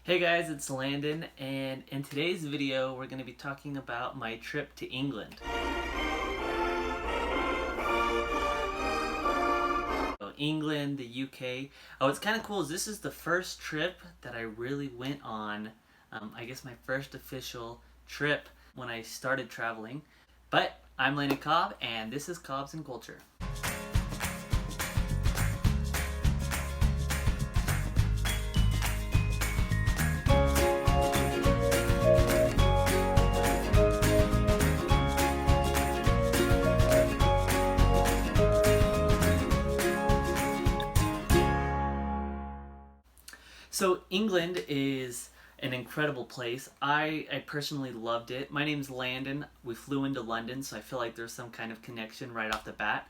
Hey guys, it's Landon, and in today's video we're going to be talking about my trip to England. So England, the UK. What's kind of cool is this is the first trip that I really went on, I guess my first official trip when I started traveling. But I'm Landon Cobb, and this is Cobbs and Culture. So England is an incredible place. I personally loved it. My name's Landon. We flew into London, so I feel like there's some kind of connection right off the bat.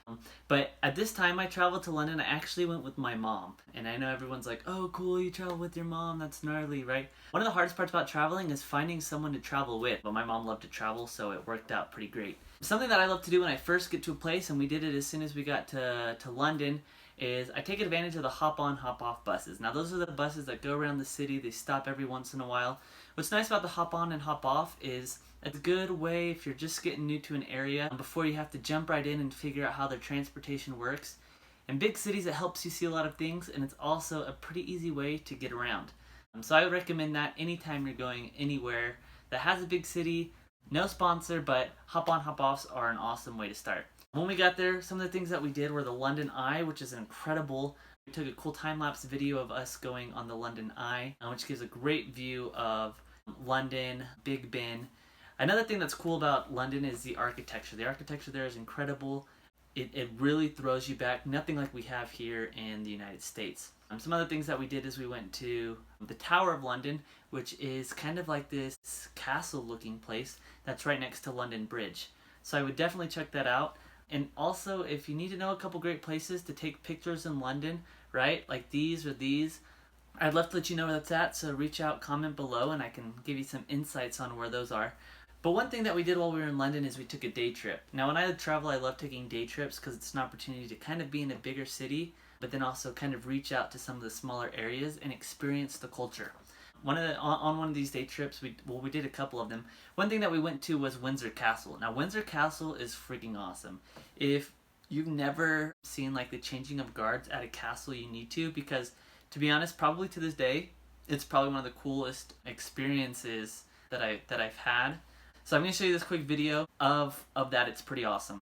But at this time I traveled to London, I actually went with my mom. And I know everyone's like, oh cool, you travel with your mom, that's gnarly, right? One of the hardest parts about traveling is finding someone to travel with. But my mom loved to travel, so it worked out pretty great. Something that I love to do when I first get to a place, and we did it as soon as we got to London, is I take advantage of the hop-on, hop-off buses. Now those are the buses that go around the city, they stop every once in a while. What's nice about the hop-on and hop-off is it's a good way if you're just getting new to an area before you have to jump right in and figure out how their transportation works. In big cities it helps you see a lot of things, and it's also a pretty easy way to get around. So I would recommend that anytime you're going anywhere that has a big city. No sponsor, but hop-on, hop-offs are an awesome way to start. When we got there, some of the things that we did were the London Eye, which is incredible. We took a cool time-lapse video of us going on the London Eye, which gives a great view of London, Big Ben. Another thing that's cool about London is the architecture. The architecture there is incredible. It really throws you back, nothing like we have here in the United States. Some other things that we did is we went to the Tower of London, which is kind of like this castle-looking place that's right next to London Bridge. So I would definitely check that out. And also, if you need to know a couple great places to take pictures in London, right, like these or these, I'd love to let you know where that's at, so reach out, comment below, and I can give you some insights on where those are. But one thing that we did while we were in London is we took a day trip. Now, when I travel, I love taking day trips because it's an opportunity to kind of be in a bigger city, but then also kind of reach out to some of the smaller areas and experience the culture. On one of these day trips, we did a couple of them. One thing that we went to was Windsor Castle. Now, Windsor Castle is freaking awesome. If you've never seen like the changing of guards at a castle, you need to, because to be honest, probably to this day, it's probably one of the coolest experiences that I've had. So I'm going to show you this quick video of that. It's pretty awesome.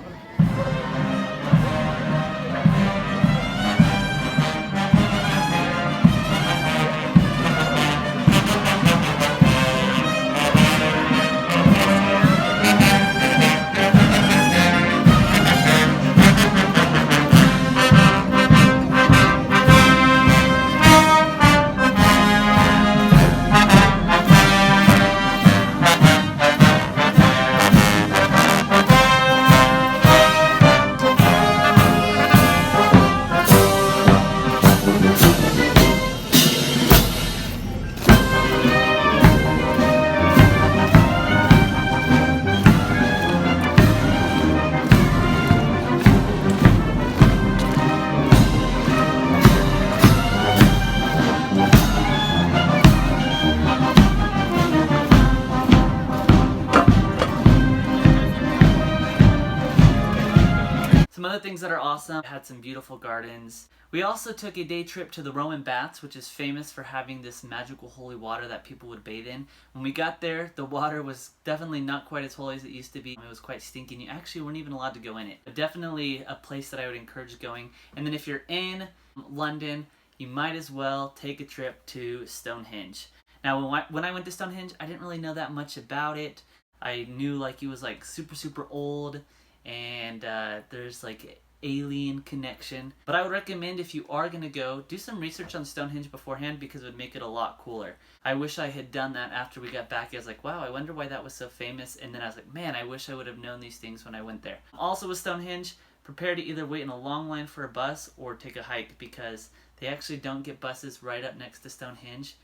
Some other things that are awesome, had some beautiful gardens. We also took a day trip to the Roman Baths, which is famous for having this magical holy water that people would bathe in. When we got there, the water was definitely not quite as holy as it used to be. It was quite stinky, and you actually weren't even allowed to go in it. But definitely a place that I would encourage going. And then if you're in London, you might as well take a trip to Stonehenge. Now, when I went to Stonehenge, I didn't really know that much about it. I knew like it was like super old, and there's like alien connection. But I would recommend, if you are gonna go, do some research on Stonehenge beforehand, because it would make it a lot cooler. I wish I had done that after we got back. I was like, wow, I wonder why that was so famous. And then I was like, man, I wish I would have known these things when I went there. Also with Stonehenge, prepare to either wait in a long line for a bus or take a hike, because they actually don't get buses right up next to Stonehenge.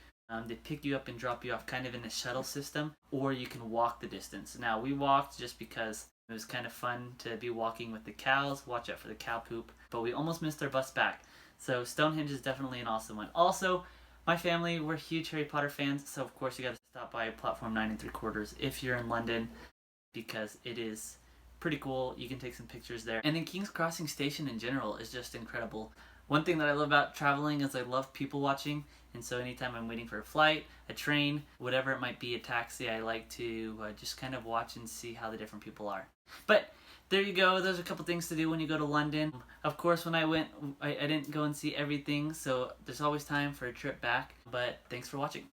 They pick you up and drop you off kind of in a shuttle system, or you can walk the distance. Now, we walked just because it was kind of fun to be walking with the cows, watch out for the cow poop, but we almost missed our bus back. So Stonehenge is definitely an awesome one. Also, My family, we're huge Harry Potter fans, so of course you gotta stop by Platform 9 3/4 if you're in London, because it is pretty cool. You can take some pictures there. And then King's Crossing Station in general is just incredible. One thing that I love about traveling is I love people watching, and so anytime I'm waiting for a flight, a train, whatever it might be, a taxi, I like to just kind of watch and see how the different people are. But there you go. There's a couple things to do when you go to London. Of course, when I went, I didn't go and see everything, so there's always time for a trip back. But thanks for watching.